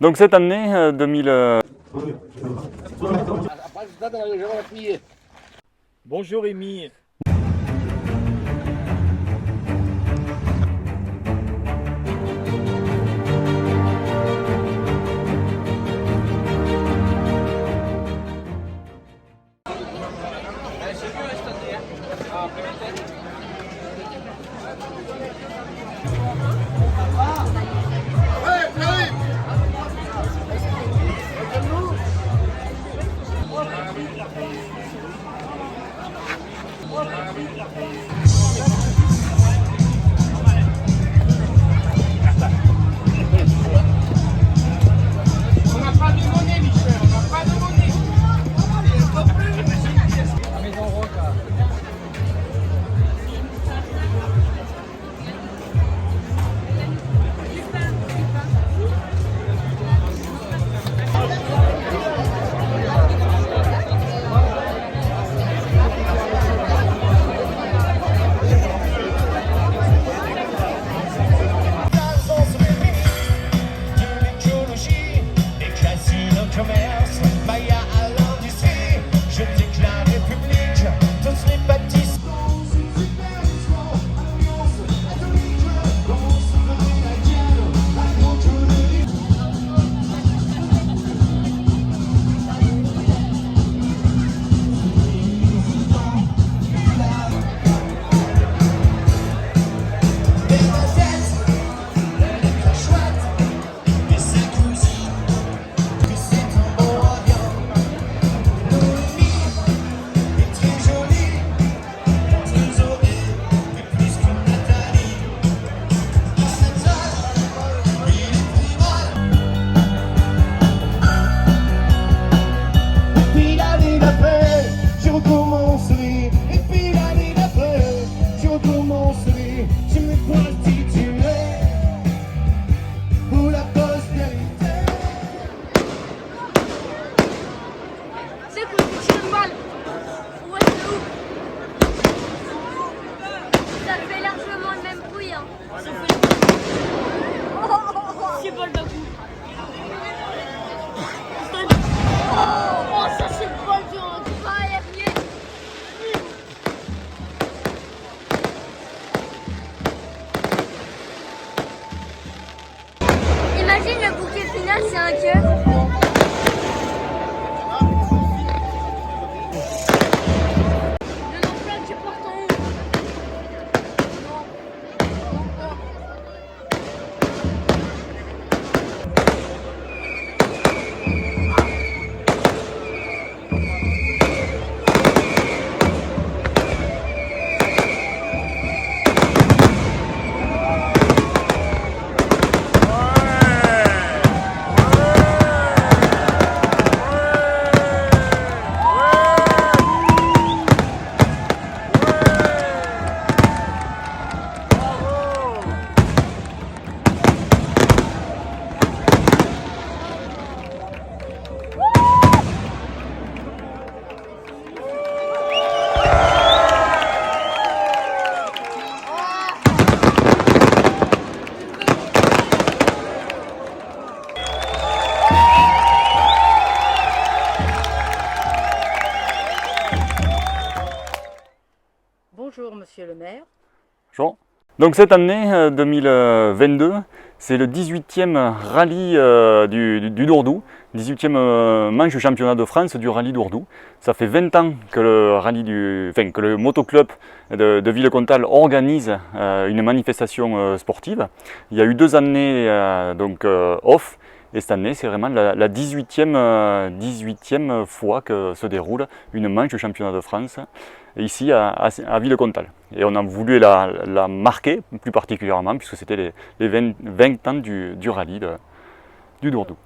Donc cette année 2000... Bonjour Rémi. Ça fait largement le même bruit. Hein. C'est bol d'un coup. Oh, ça c'est le bol du pain aérien. Imagine le bouquet final, c'est un cœur. Bonjour Monsieur le maire. Bonjour. Donc cette année 2022, c'est le 18e rallye du Dourdou, 18e manche du championnat de France du rallye Dourdou. Ça fait 20 ans que le motoclub de Villecontal organise une manifestation sportive. Il y a eu 2 années off. Et cette année, c'est vraiment la 18e fois que se déroule une manche du championnat de France ici à Villecontal. Et on a voulu la marquer plus particulièrement puisque c'était les 20 ans du rallye du Dourdou.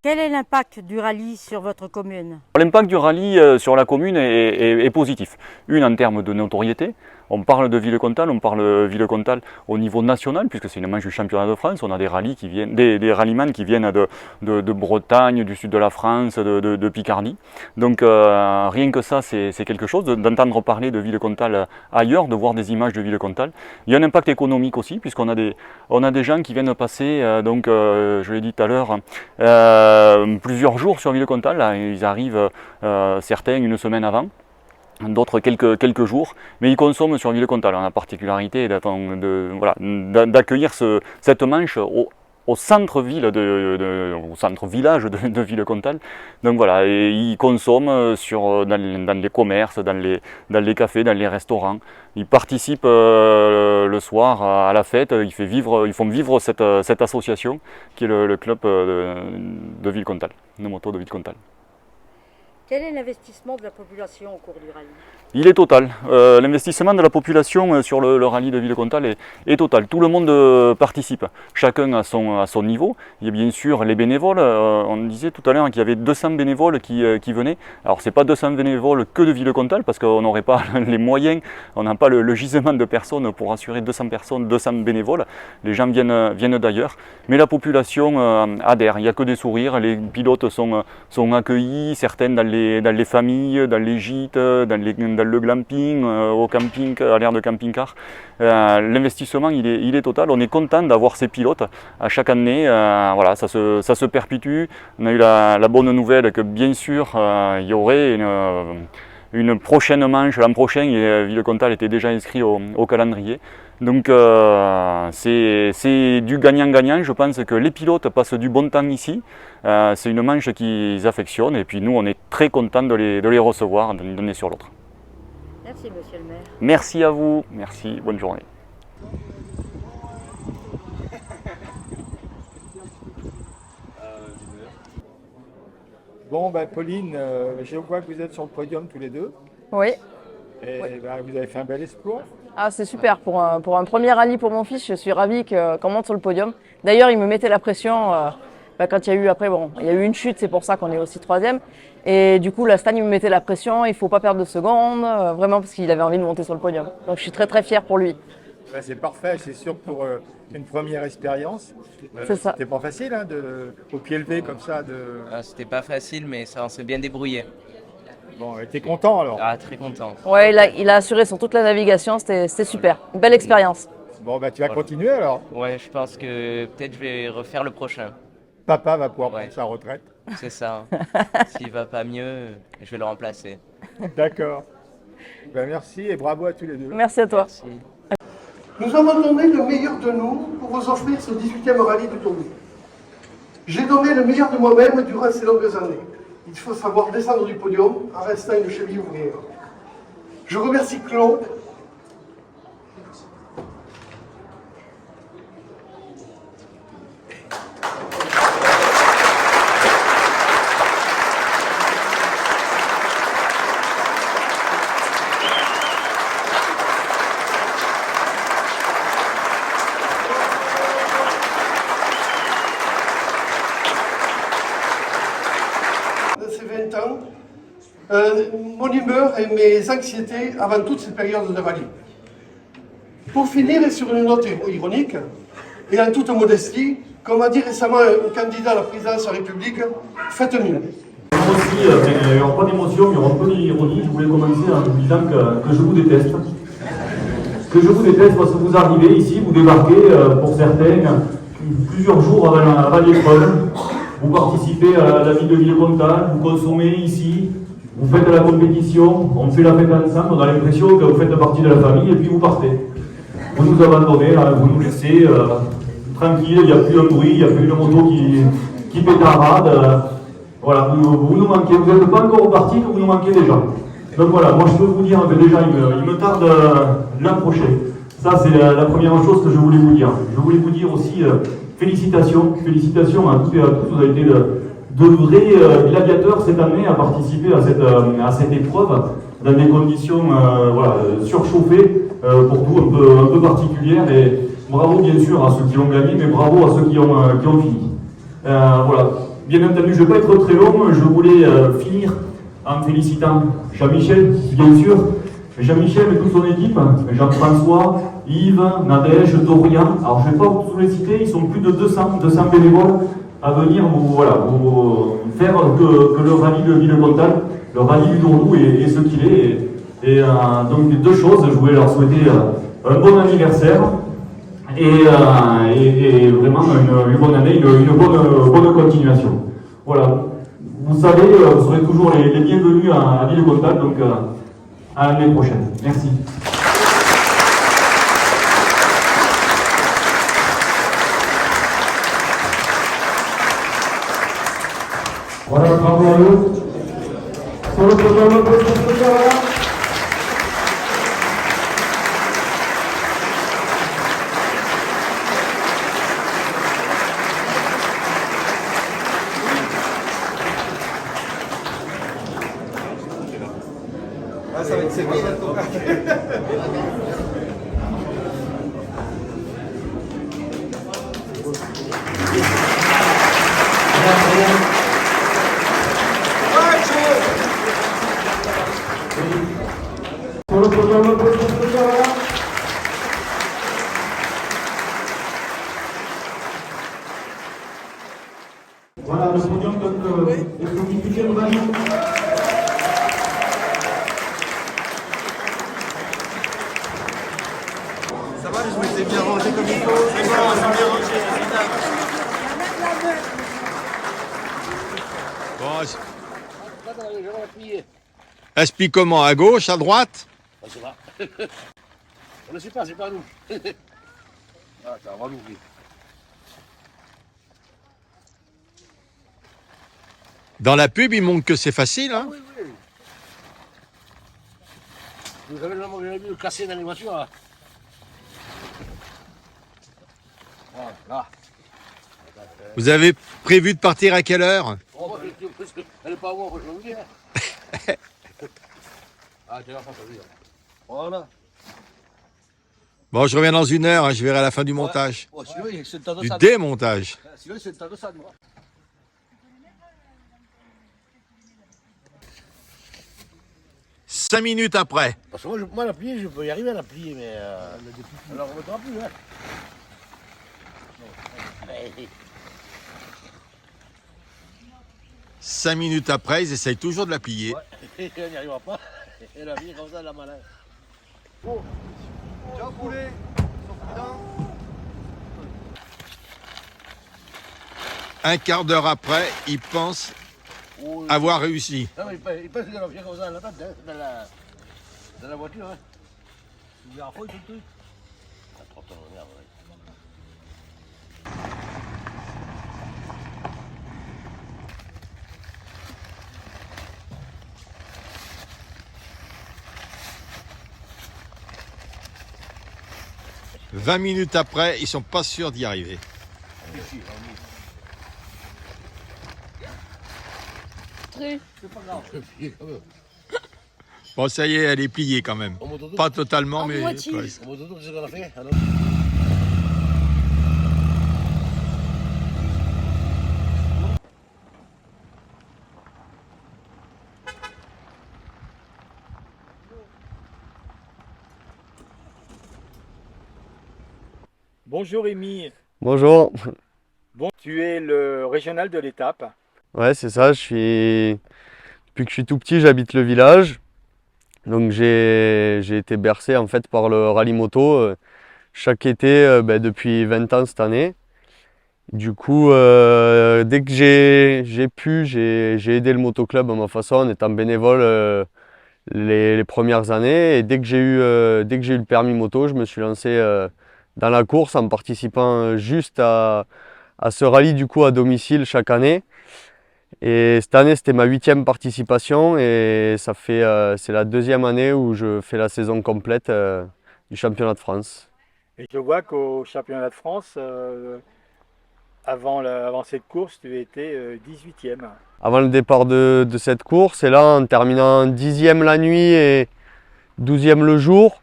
Quel est l'impact du rallye sur votre commune? L'impact du rallye sur la commune est positif. En termes de notoriété, On parle de Villecontal, on parle Villecontal au niveau national, puisque c'est une manche du championnat de France. On a des rallyes qui viennent, des rallyman qui viennent de Bretagne, du sud de la France, de Picardie. Donc rien que ça, c'est quelque chose d'entendre parler de Villecontal ailleurs, de voir des images de Villecontal. Il y a un impact économique aussi, puisqu'on a des gens qui viennent passer, je l'ai dit tout à l'heure, plusieurs jours sur Villecontal. Là, ils arrivent, certains une semaine avant, d'autres quelques jours, mais ils consomment sur Villecontal. On a la particularité d'accueillir cette manche au centre-ville, au centre-village de Villecontal. Donc voilà, et ils consomment dans les commerces, dans les cafés, dans les restaurants. Ils participent le soir à la fête, ils font vivre cette association qui est le club de Villecontal, de moto de Villecontal. Quel est l'investissement de la population au cours du rallye? Il est total. L'investissement de la population sur le rallye de Villecontal est total. Tout le monde participe, chacun à son niveau. Il y a bien sûr les bénévoles. On disait tout à l'heure qu'il y avait 200 bénévoles qui venaient. Alors ce n'est pas 200 bénévoles que de Villecontal, parce qu'on n'aurait pas les moyens, on n'a pas le gisement de personnes pour assurer 200 personnes, 200 bénévoles. Les gens viennent d'ailleurs. Mais la population adhère, il n'y a que des sourires. Les pilotes sont accueillis, certains dans les familles, dans les gîtes, dans le glamping, au camping, à l'aire de camping-car. L'investissement il est total. On est content d'avoir ces pilotes à chaque année. Voilà, ça se perpétue. On a eu la bonne nouvelle que bien sûr il y aurait une prochaine manche l'an prochain, et Villecontal était déjà inscrit au calendrier. Donc c'est du gagnant-gagnant. Je pense que les pilotes passent du bon temps ici. C'est une manche qu'ils affectionnent, et puis nous on est très contents de les recevoir d'une année sur l'autre. Merci monsieur le maire. Merci à vous, merci, bonne journée. Bon, Pauline, je vois que vous êtes sur le podium tous les deux. Oui. Et vous avez fait un bel exploit. Ah, c'est super. Pour un premier rallye pour mon fils, je suis ravie qu'on monte sur le podium. D'ailleurs, il me mettait la pression quand il y a eu il y a eu une chute, c'est pour ça qu'on est aussi troisième. Et du coup, la Stan, il me mettait la pression, il ne faut pas perdre de secondes, vraiment parce qu'il avait envie de monter sur le podium. Donc je suis très très fière pour lui. Ouais, c'est parfait, c'est sûr pour une première expérience. C'est ça. C'était pas facile au pied levé comme ça. C'était pas facile, mais ça, on s'est bien débrouillé. Bon, t'es content alors? Ah, très content. Ouais, il a assuré sur toute la navigation, c'était super. Une belle expérience. Bon, tu vas continuer alors? Ouais, je pense que peut-être je vais refaire le prochain. Papa va pouvoir prendre sa retraite. C'est ça. S'il va pas mieux, je vais le remplacer. D'accord. Merci et bravo à tous les deux. Merci à toi. Merci. Nous avons donné le meilleur de nous pour vous offrir ce 18e rallye de Tournai. J'ai donné le meilleur de moi-même durant ces longues années. Il faut savoir descendre du podium en restant une cheville ouvrière. Je remercie Claude. Mon humeur et mes anxiétés avant toute cette période de rallye. Pour finir, et sur une note ironique, et en toute modestie, comme a dit récemment un candidat à la présidence de la République, faites mieux. Moi aussi, il n'y aura pas d'émotion, il y aura un peu d'ironie. Je voulais commencer en vous disant que je vous déteste. Que je vous déteste parce que vous arrivez ici, vous débarquez, pour certains, plusieurs jours avant l'épreuve. Vous participez à la vie de Villecontal, vous consommez ici, vous faites la compétition, on fait la fête ensemble, on a l'impression que vous faites partie de la famille et puis vous partez. Vous nous abandonnez, là, vous nous laissez tranquille, il n'y a plus un bruit, il n'y a plus une moto qui pétarade. Voilà, vous nous manquez, vous n'êtes pas encore repartis, mais vous nous manquez déjà. Donc voilà, moi je peux vous dire que déjà il me tarde l'an prochain. Ça c'est la première chose que je voulais vous dire. Je voulais vous dire aussi félicitations à toutes et à tous, vous avez été de vrais gladiateurs cette année à participer à cette épreuve dans des conditions surchauffées pour tout un peu particulières, et bravo bien sûr à ceux qui l'ont gagné, mais bravo à ceux qui ont fini. Voilà. Bien entendu, je ne vais pas être très long, je voulais finir en félicitant Jean-Michel, bien sûr, Jean-Michel et toute son équipe, Jean-François, Yves, Nadège, Dorian. Alors je ne vais pas tous les citer, ils sont plus de 200 bénévoles à venir vous faire que le rallye de Villemontagne, le rallye du Dourdou est ce qu'il est. Et donc deux choses, je voulais leur souhaiter un bon anniversaire et vraiment une bonne année, une bonne continuation. Voilà, vous savez, vous serez toujours les bienvenus à Villemontagne, donc à l'année prochaine. Merci. Voilà, bravo à eux. Sur le podium, ça va être sévère. sur le podium, voilà, le podium donc, est le 18e rallye. Ça va, je m'étais bien rangé comme il faut. C'est bon, on s'est bien rangé. Explique comment, à gauche, à droite? On ne sait pas, c'est pas nous. Ah, ça va l'ouvrir. Dans la pub, il montre que c'est facile, hein? Oui, oui. Vous avez vu le casser dans les voitures, là. Voilà. Vous avez prévu de partir à quelle heure? Oh, elle n'est pas à voir, je vais vous dire. Ah, tu vas pas dire. Voilà. Bon, je reviens dans 1 heure, hein, je verrai à la fin du montage. Oh, sinon, c'est le tas de Du sable. démontage. Sinon, c'est le tas de sable. 5 minutes après. Parce que moi, la plier, je peux y arriver à la plier, mais. Alors, on ne mettra plus, hein. 5 minutes après, ils essayent toujours de la plier. Ouais, on n'y arrivera pas. Et la vie, comme ça, la malin. Ciao, poulet. Un quart d'heure après, ils pensent Oh, avoir réussi. non, mais il passe dans la vie comme ça, là, dans la voiture. Hein. Tu verras pas tout le truc. Ah, trop tard, merde, ouais. 20 minutes après, ils sont pas sûrs d'y arriver. C'est pas grave. Bon, ça y est, elle est pliée quand même. Pas totalement, mais moitié. presque. Au moto, qu'est-ce qu'on a fait alors? Bonjour Rémi. Bonjour. Bon, tu es le régional de l'étape. Ouais, c'est ça. Depuis que je suis tout petit, j'habite le village. Donc j'ai été bercé en fait par le rallye moto chaque été depuis 20 ans cette année. Du coup, dès que j'ai pu, j'ai aidé le motoclub à ma façon en étant bénévole les premières années. Et dès que j'ai eu le permis moto, je me suis lancé dans la course en participant juste à ce rallye du coup à domicile chaque année. Et cette année, c'était ma 8e participation et ça fait c'est la 2e année où je fais la saison complète du championnat de France. Et je vois qu'au championnat de France, avant cette course, tu étais 18e. Avant le départ de cette course, et là en terminant 10e la nuit et 12e le jour,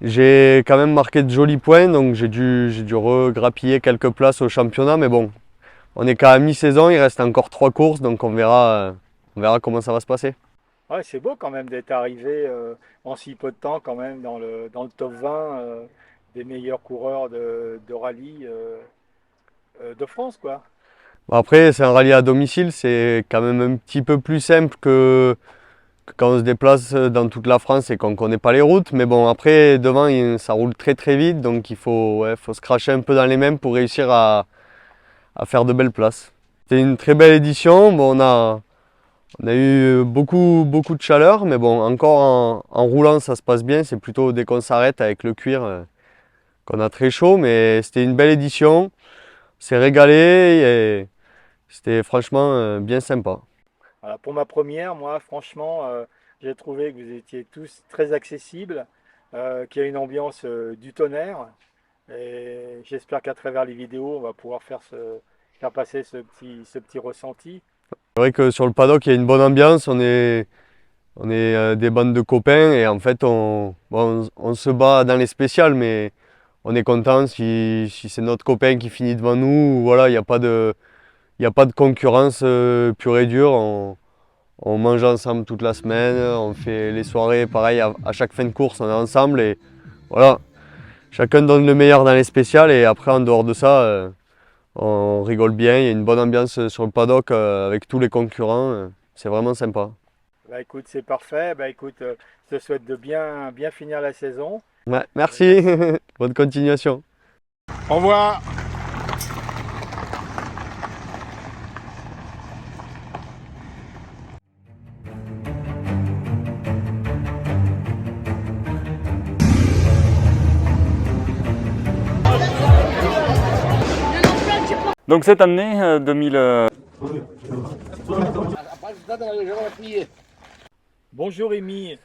j'ai quand même marqué de jolis points, donc j'ai dû regrappiller quelques places au championnat, mais bon, on est qu'à mi-saison, il reste encore 3 courses, donc on verra comment ça va se passer. Ouais, c'est beau quand même d'être arrivé en si peu de temps quand même dans le top 20 des meilleurs coureurs de rallye de France, quoi. Bon, après, c'est un rallye à domicile, c'est quand même un petit peu plus simple que quand on se déplace dans toute la France et qu'on ne connaît pas les routes. Mais bon, après, devant, ça roule très très vite, donc il faut se cracher un peu dans les mains pour réussir à faire de belles places. C'était une très belle édition. Bon, on a eu beaucoup de chaleur, mais bon, encore en roulant, ça se passe bien. C'est plutôt dès qu'on s'arrête avec le cuir qu'on a très chaud, mais c'était une belle édition. On s'est régalé et c'était franchement bien sympa. Voilà, pour ma première, moi, franchement, j'ai trouvé que vous étiez tous très accessibles, qu'il y a une ambiance du tonnerre. Et j'espère qu'à travers les vidéos, on va pouvoir faire passer ce petit ressenti. C'est vrai que sur le paddock, il y a une bonne ambiance. On est des bandes de copains et en fait, on se bat dans les spéciales, mais on est content si c'est notre copain qui finit devant nous. Voilà, il n'y a pas de concurrence pure et dure. On mange ensemble toute la semaine, on fait les soirées, pareil, à chaque fin de course, on est ensemble et voilà. Chacun donne le meilleur dans les spéciales et après, en dehors de ça, on rigole bien. Il y a une bonne ambiance sur le paddock avec tous les concurrents. C'est vraiment sympa. Bah écoute, c'est parfait. Bah écoute, je te souhaite de bien finir la saison. Ouais, merci, bonne continuation. Au revoir. Donc cette année 2000. Bonjour Rémi.